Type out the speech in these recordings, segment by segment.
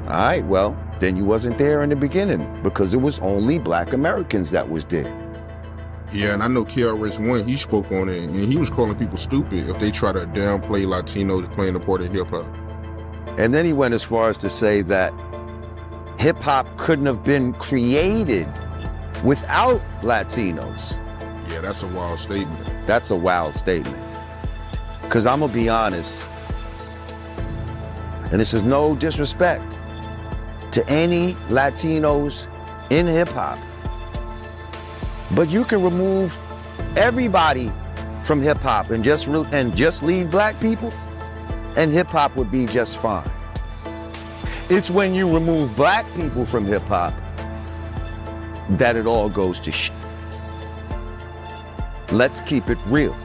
All right, well, then you wasn't there in the beginning because it was only Black Americans that was there. Yeah, and I know KRS1, he spoke on it, and he was calling people stupid if they try to downplay Latinos playing a part in hip-hop. And then he went as far as to say that hip-hop couldn't have been created without Latinos. Yeah, that's a wild statement. That's a wild statement. Because I'm going to be honest, and this is no disrespect to any Latinos in hip-hop, but you can remove everybody from hip-hop and just leave Black people, and hip-hop would be just fine. It's when you remove Black people from hip-hop that it all goes to shit. Let's keep it real.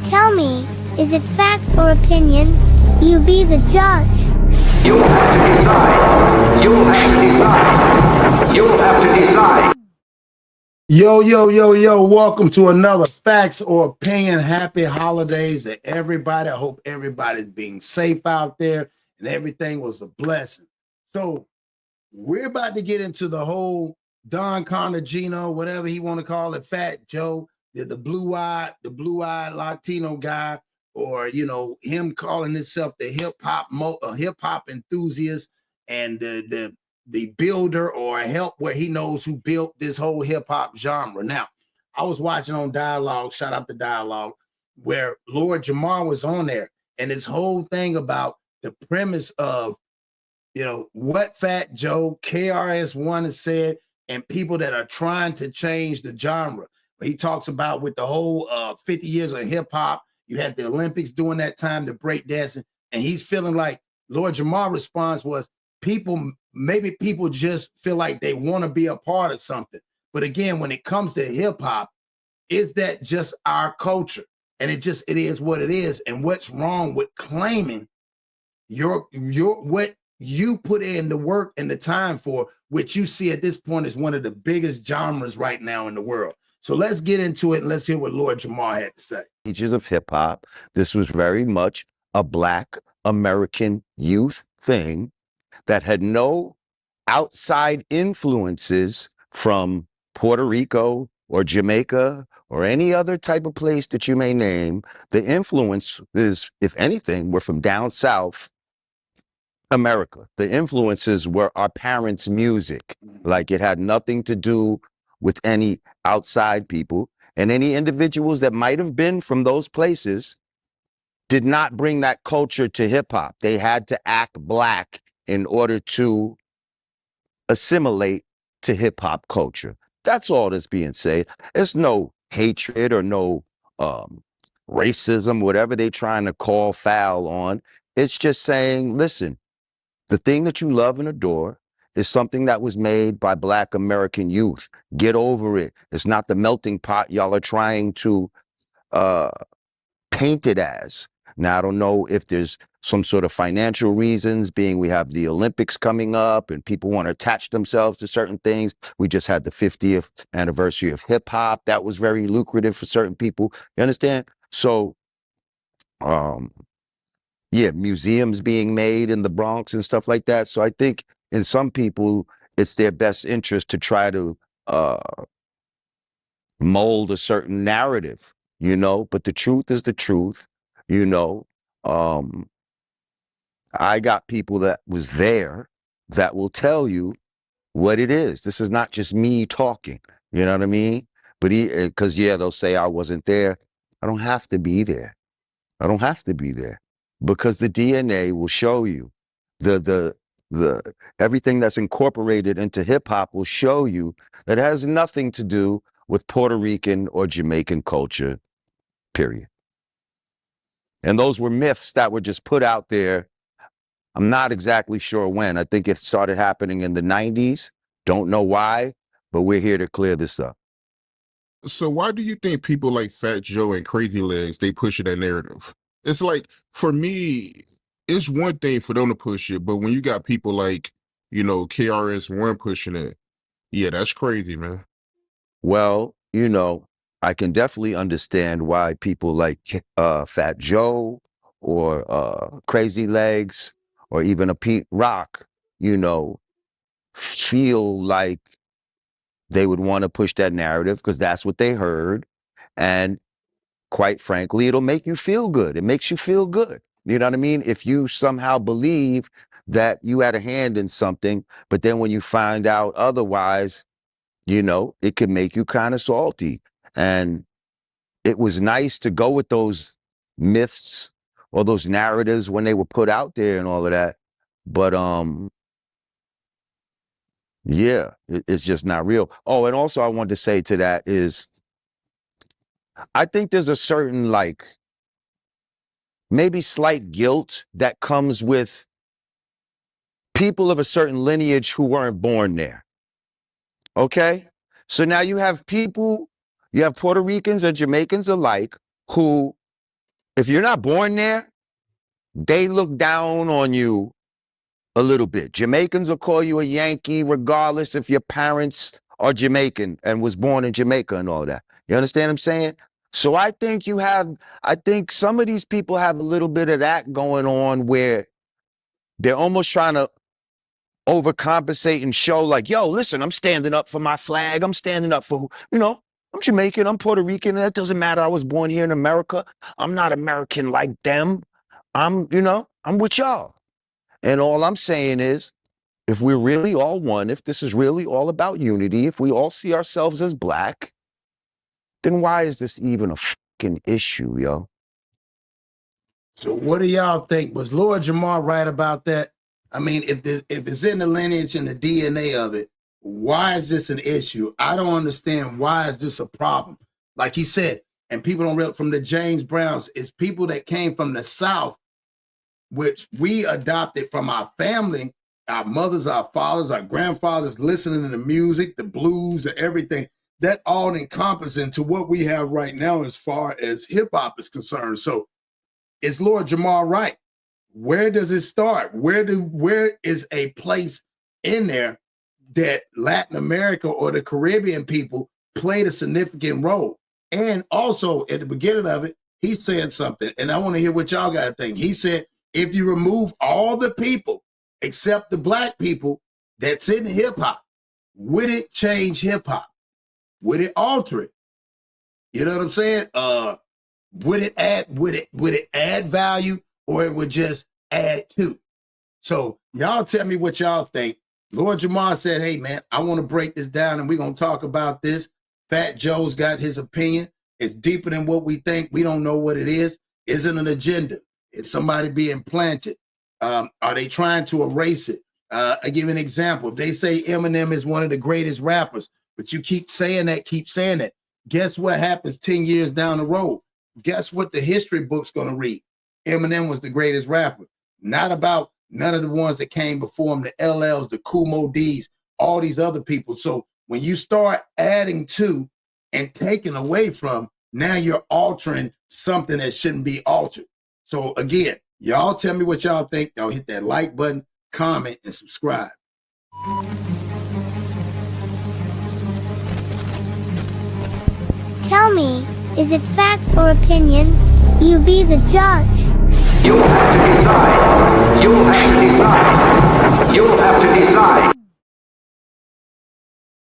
Tell me, is it facts or opinions? You be the judge. You'll have to decide. You'll have to decide. You'll have to decide. Yo, welcome to another Facts or Opinion. Happy holidays to everybody. I hope everybody's being safe out there and everything was a blessing. So we're about to get into the whole Don Carnegie, whatever he want to call it, Fat Joe, the blue-eyed Latino guy, or him calling himself the hip-hop enthusiast and the builder or help where he knows who built this whole hip-hop genre. Now, I was watching on Dialogue, shout out to Dialogue, where Lord Jamar was on there, and this whole thing about the premise of what Fat Joe, KRS1 has said, and people that are trying to change the genre. He talks about with the whole 50 years of hip-hop, you had the Olympics during that time, the breakdancing, and he's feeling like Lord Jamar's response was, maybe people just feel like they want to be a part of something. But again, when it comes to hip-hop, is that just our culture? And it is what it is. And what's wrong with claiming your what you put in the work and the time for, which you see at this point is one of the biggest genres right now in the world. So let's get into it and let's hear what Lord Jamar had to say. Ages of hip hop, this was very much a Black American youth thing that had no outside influences from Puerto Rico or Jamaica or any other type of place that you may name. The influences, if anything, were from down south America. The influences were our parents' music. Like, it had nothing to do with any outside people, and any individuals that might have been from those places did not bring that culture to hip hop. They had to act Black in order to assimilate to hip hop culture. That's all that's being said. There's no hatred or no racism, whatever they trying to call foul on. It's just saying, listen, the thing that you love and adore is something that was made by Black American youth. Get over it. It's not the melting pot y'all are trying to paint it as. Now, I don't know if there's some sort of financial reasons, being we have the Olympics coming up and people want to attach themselves to certain things. We just had the 50th anniversary of hip hop. That was very lucrative for certain people. You understand? So, yeah, museums being made in the Bronx and stuff like that. So I think in some people, it's their best interest to try to mold a certain narrative, but the truth is the truth, I got people that was there that will tell you what it is. This is not just me talking, you know what I mean? But because they'll say I wasn't there. I don't have to be there. I don't have to be there because the DNA will show you the everything that's incorporated into hip hop will show you that it has nothing to do with Puerto Rican or Jamaican culture, period. And those were myths that were just put out there. I'm not exactly sure when. I think it started happening in the 90s. Don't know why, but we're here to clear this up. So why do you think people like Fat Joe and Crazy Legs, they push that narrative? It's like, for me, it's one thing for them to push it, but when you got people like, KRS1 pushing it, yeah, that's crazy, man. Well, I can definitely understand why people like Fat Joe or Crazy Legs or even a Pete Rock, you know, feel like they would want to push that narrative because that's what they heard. And quite frankly, it'll make you feel good. It makes you feel good. You know what I mean? If you somehow believe that you had a hand in something, but then when you find out otherwise, you know, it could make you kind of salty. And it was nice to go with those myths or those narratives when they were put out there and all of that. But yeah, it's just not real. Oh, and also I wanted to say to that is I think there's a certain like maybe slight guilt that comes with people of a certain lineage who weren't born there. Okay? So now you have people, you have Puerto Ricans or Jamaicans alike who, if you're not born there, they look down on you a little bit. Jamaicans will call you a Yankee regardless if your parents are Jamaican and was born in Jamaica and all that. You understand what I'm saying? So I think some of these people have a little bit of that going on where they're almost trying to overcompensate and show like, yo, listen, I'm standing up for my flag. I'm standing up for, you know, I'm Jamaican, I'm Puerto Rican. That doesn't matter. I was born here in America. I'm not American like them. I'm with y'all. And all I'm saying is, if we're really all one, if this is really all about unity, if we all see ourselves as black, then why is this even a fucking issue, yo? So what do y'all think? Was Lord Jamar right about that? I mean, if it's in the lineage and the DNA of it, why is this an issue? I don't understand why is this a problem? Like he said, and people don't realize from the James Browns, it's people that came from the South, which we adopted from our family, our mothers, our fathers, our grandfathers, listening to the music, the blues, everything. That all encompassing to what we have right now as far as hip hop is concerned. So is Lord Jamar right? Where does it start? Where is a place in there that Latin America or the Caribbean people played a significant role? And also at the beginning of it, he said something, and I want to hear what y'all got to think. He said, if you remove all the people except the black people that's in hip hop, would it change hip hop? Would it alter it? You know what I'm saying? Would it add value, or it would just add to? So y'all tell me what y'all think. Lord Jamar said, hey man, I want to break this down and we're going to talk about this. Fat Joe's got his opinion. It's deeper than what we think. We don't know what it is. Is it an agenda? Is somebody being planted? Are they trying to erase it? I give you an example. If they say Eminem is one of the greatest rappers, but you keep saying that, guess what happens 10 years down the road? Guess what the history book's going to read? Eminem was the greatest rapper. Not about none of the ones that came before him, the LLs, the Kumo Ds, all these other people. So when you start adding to and taking away from, now you're altering something that shouldn't be altered. So again, y'all tell me what y'all think. Y'all hit that like button, comment, and subscribe. Tell me, is it fact or opinion? You be the judge. You'll have to decide. You'll have to decide. You'll have to decide.